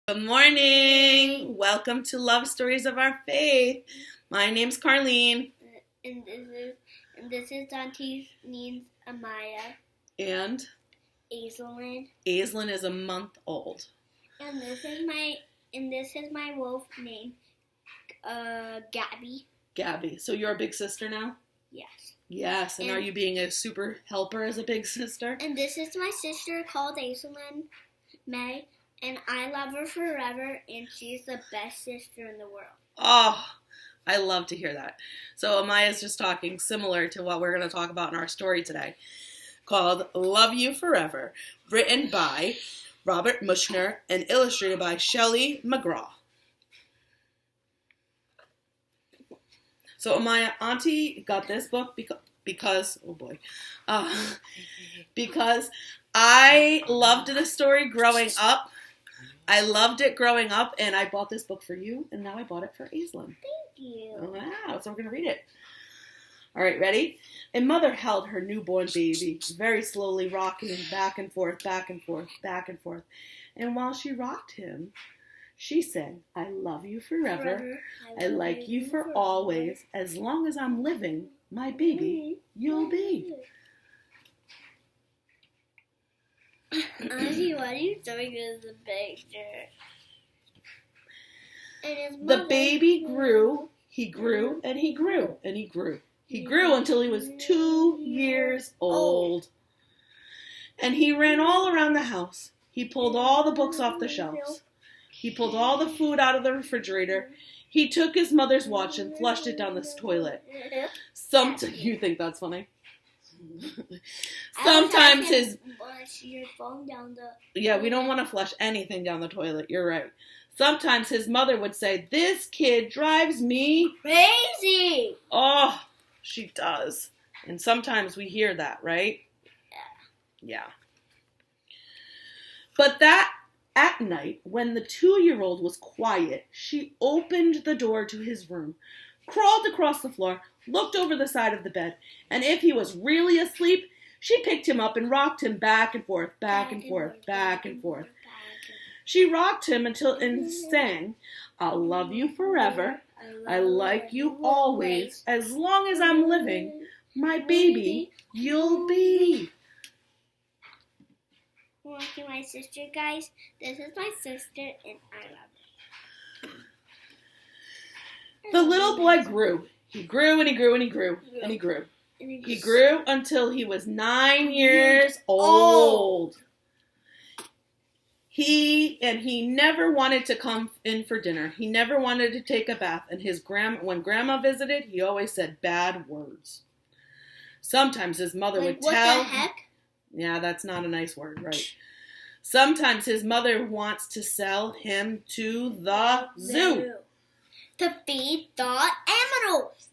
Good morning. Welcome to Love Stories of Our Faith. My name's Carlene. And this is Auntie's name's Amyha. And Azelyn. Azelyn is a month old. And this is my wolf named Gabby. Gabby. So you're a big sister now? Yes. Yes. And are you being a super helper as a big sister? And this is my sister called Azelyn May. And I love her forever, and she's the best sister in the world. Oh, I love to hear that. So Amyha's just talking similar to what we're going to talk about in our story today, called Love You Forever, written by Robert Munsch and illustrated by Shelley McGraw. So Amyha, Auntie got this book because I loved this story growing up. I loved it growing up, and I bought this book for you, and now I bought it for Azelyn. Thank you. Wow, so we're going to read it. All right, ready? A mother held her newborn baby, very slowly rocking him back and forth, back and forth, back and forth. And while she rocked him, she said, I love you forever. I like you for always. As long as I'm living, my baby, you'll be. Auntie, what are you doing in the picture? The baby grew, he grew, and he grew, and he grew. He grew until he was 2 years old. And he ran all around the house. He pulled all the books off the shelves. He pulled all the food out of the refrigerator. He took his mother's watch and flushed it down the toilet. You think that's funny? Sometimes his... Yeah, we don't want to flush anything down the toilet. You're right. Sometimes his mother would say, this kid drives me crazy. Oh, she does. And sometimes we hear that, right? Yeah. But that at night, when the 2-year-old was quiet, she opened the door to his room, crawled across the floor, looked over the side of the bed, and if he was really asleep, she picked him up and rocked him back and forth, back and forth, back and forth. She rocked him and sang, I'll love you forever. I like you always. As long as I'm living, my baby, you'll be. Watching my sister, guys. This is my sister, and I love her. The little boy grew. He grew and he grew and he grew and he grew. He grew until he was 9 years old. He never wanted to come in for dinner. He never wanted to take a bath. And when grandma visited, he always said bad words. Sometimes his mother would tell. What the heck? Yeah, that's not a nice word, right? Sometimes his mother wants to sell him to the zoo. To feed the animals.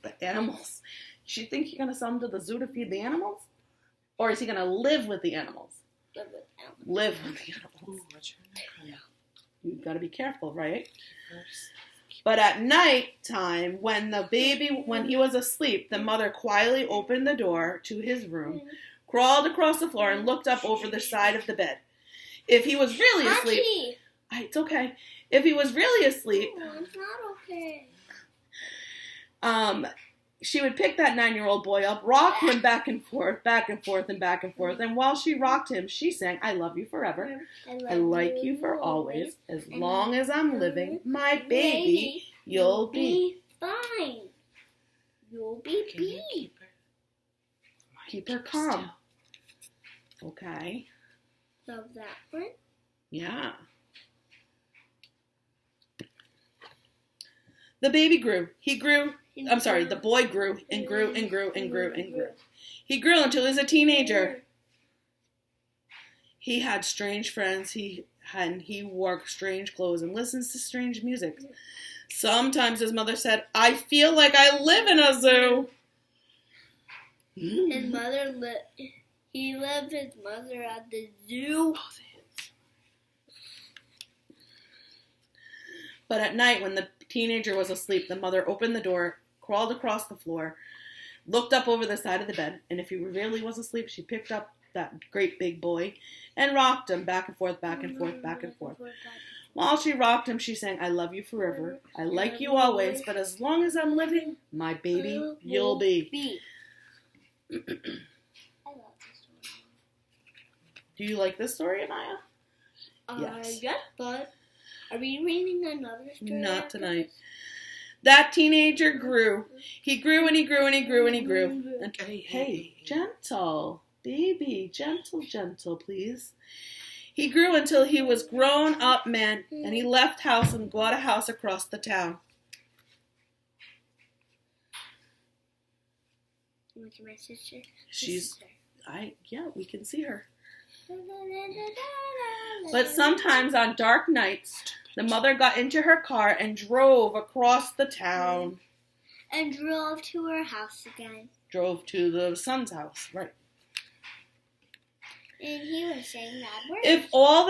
The animals. Do you think you're going to sell him to the zoo to feed the animals? Or is he going to live with the animals? Live with the animals. Yeah. You've got to be careful, right? But at night time, when he was asleep, the mother quietly opened the door to his room, crawled across the floor, and looked up over the side of the bed. If he was really asleep... It's okay. If he was really asleep... No, it's not okay. She would pick that 9-year-old boy up, rock him back and forth, and back and forth. And while she rocked him, she sang, I love you forever. I like you for always. As long as I'm living, my baby, you'll be fine. You'll be. Keep her calm. Okay. Love that one. Yeah. The baby grew. The boy grew and grew and grew and grew and grew. He grew until he was a teenager. He had strange friends. He wore strange clothes and listens to strange music. Sometimes his mother said, I feel like I live in a zoo. His mother he left his mother at the zoo. But at night, when the teenager was asleep, the mother opened the door, crawled across the floor, looked up over the side of the bed, and if he really was asleep, she picked up that great big boy and rocked him back and forth, back and forth, back and forth. While she rocked him, she sang, I love you forever. I like you always, but as long as I'm living, my baby, you'll be. I love this story. Do you like this story, Amyha? Yes. Yes, but are we reading another story? Not tonight. That teenager grew. He grew and he grew and he grew and he grew. And, hey, gentle. Baby, gentle, please. He grew until he was grown up man, and he left house and bought a house across the town. With my sister. We can see her. But sometimes on dark nights, the mother got into her car and drove across the town. And drove to her house again. Drove to the son's house, right. And he was saying that word. If all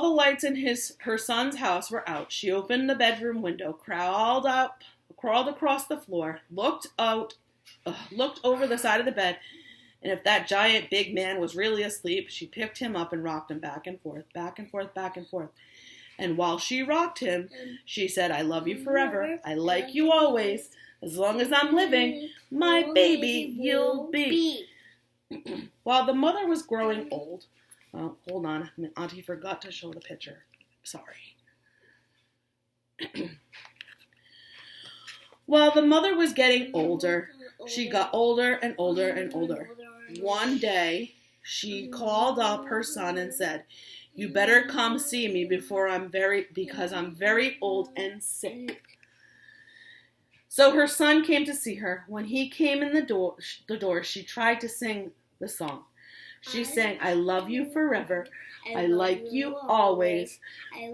the lights in her son's house were out, she opened the bedroom window, crawled across the floor, looked over the side of the bed, and if that giant big man was really asleep, she picked him up and rocked him back and forth, back and forth, back and forth. And while she rocked him, she said, I love you forever. I like you always. As long as I'm living, my baby you'll be. While the mother was growing old, hold on, Auntie forgot to show the picture. Sorry. While the mother was getting older, she got older and older and older. One day, she called up her son and said, you better come see me because I'm very old and sick. So her son came to see her. When he came in the door, she tried to sing the song. She sang, I love you forever. I like you always.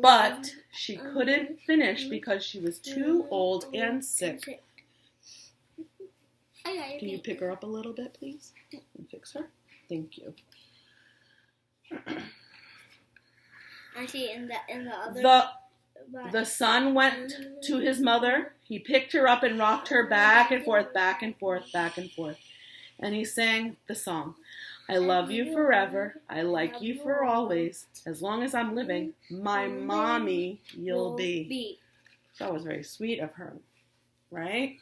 But she couldn't finish because she was too old and sick. Can you pick her up a little bit, please? And fix her? Thank you. Auntie, in the other... The son went to his mother. He picked her up and rocked her back and forth, back and forth, back and forth. And he sang the song. I love you forever. I like you for always. As long as I'm living, my mommy you'll be. That was very sweet of her, right?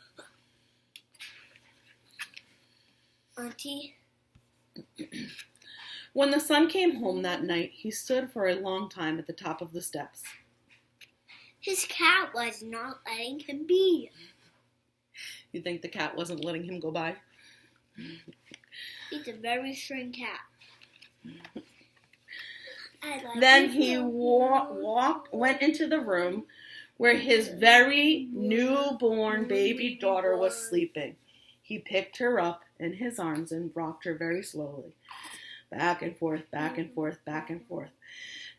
Auntie? When the son came home that night, he stood for a long time at the top of the steps. His cat was not letting him be. You think the cat wasn't letting him go by? He's a very string cat. Then he went into the room where his very newborn baby daughter was sleeping. He picked her up in his arms and rocked her very slowly, back and forth, back and forth, back and forth.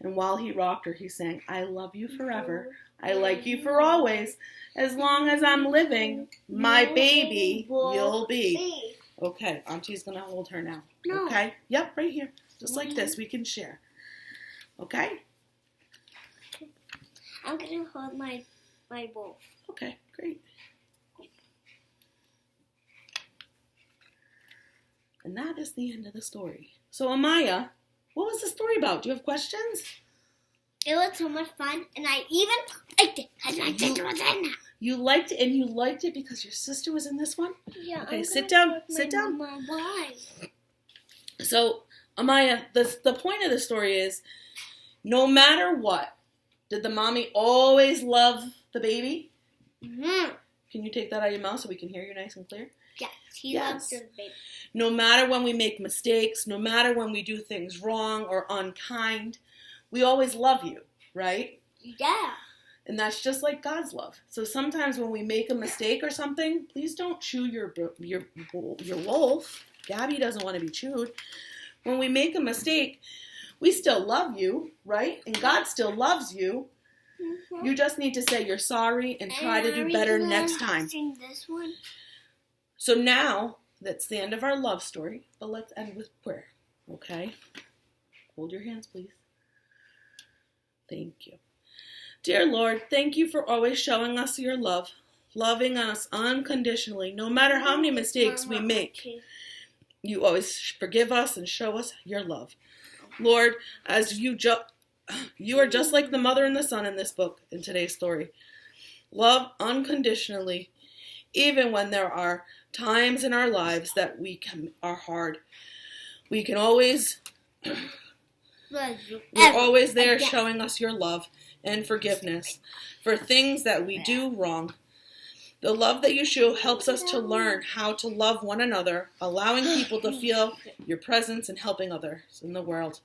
And while he rocked her, he sang, I love you forever. I like you for always. As long as I'm living, my baby you'll be. Okay, Auntie's going to hold her now. No. Okay? Yep, right here. Just like this. We can share. Okay? I'm going to hold my wolf. Okay, great. And that is the end of the story. So, Amyha, what was the story about? Do you have questions? It was so much fun, and I even liked it. I liked it was in it. You liked it, and you liked it because your sister was in this one? Yeah. Okay, sit down. Sit down. Why? So, Amyha, the point of the story is, no matter what, did the mommy always love the baby? Mm-hmm. Can you take that out of your mouth so we can hear you nice and clear? Yes, he loves the baby. No matter when we make mistakes, no matter when we do things wrong or unkind, we always love you, right? Yeah. And that's just like God's love. So sometimes when we make a mistake or something, please don't chew your wolf. Gabby doesn't want to be chewed. When we make a mistake, we still love you, right? And God still loves you. Mm-hmm. You just need to say you're sorry and try to do better next time. Sing this one? So now, that's the end of our love story, but let's end with prayer, okay? Hold your hands, please. Thank you. Dear Lord, thank you for always showing us your love, loving us unconditionally, no matter how many mistakes we make. You always forgive us and show us your love. Lord, as You are just like the mother and the son in this book, in today's story. Love unconditionally, even when there are times in our lives that are hard. We can always, you're always there showing us your love and forgiveness for things that we do wrong. The love that you show helps us to learn how to love one another, allowing people to feel your presence and helping others in the world.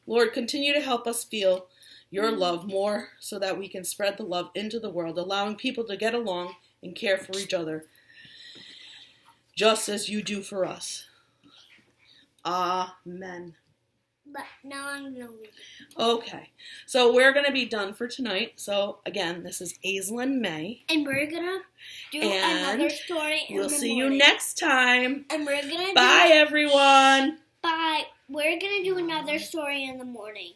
Lord, continue to help us feel your love more so that we can spread the love into the world, allowing people to get along and care for each other, just as you do for us. Amen. But now I'm going to read. Okay, so we're going to be done for tonight. So, again, this is Azelyn May. And we're going to do another story in the morning. We'll see you next time. And we're going to Bye, everyone. Bye. We're going to do another story in the morning.